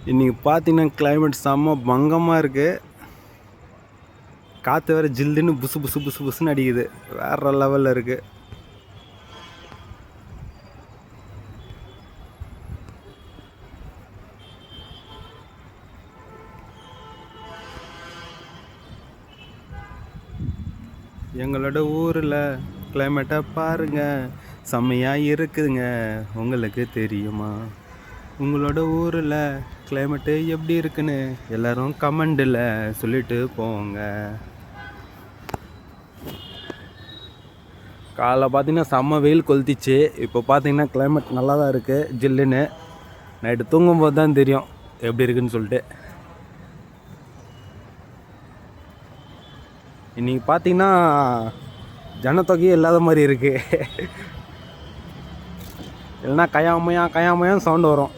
இன்றைக்கி பார்த்தீங்கன்னா கிளைமேட் செம்ம பங்கமாக இருக்குது. காற்று வேறு ஜில்லுன்னு புசு புசு புசு புசுன்னு அடிக்குது. வேறு லெவலில் இருக்குது. எங்களோட ஊரில் கிளைமேட்டை பாருங்கள், செம்மையாக இருக்குதுங்க. உங்களுக்கு தெரியுமா? உங்களோட ஊரில் கிளைமேட்டு எப்படி இருக்குன்னு எல்லோரும் கமெண்டில் சொல்லிட்டு போங்க. காலைல பார்த்தீங்கன்னா செம்ம வெயில் கொளுத்திச்சு. இப்போ பார்த்தீங்கன்னா கிளைமேட் நல்லா தான் இருக்குது, ஜில்லுன்னு. நைட்டு தூங்கும்போது தான் தெரியும் எப்படி இருக்குன்னு சொல்லிட்டு. இன்றைக்கி பார்த்தீங்கன்னா ஜனத்தொகையே இல்லாத மாதிரி இருக்குது. இல்லைன்னா கயாமையான்னு சவுண்டு வரும்.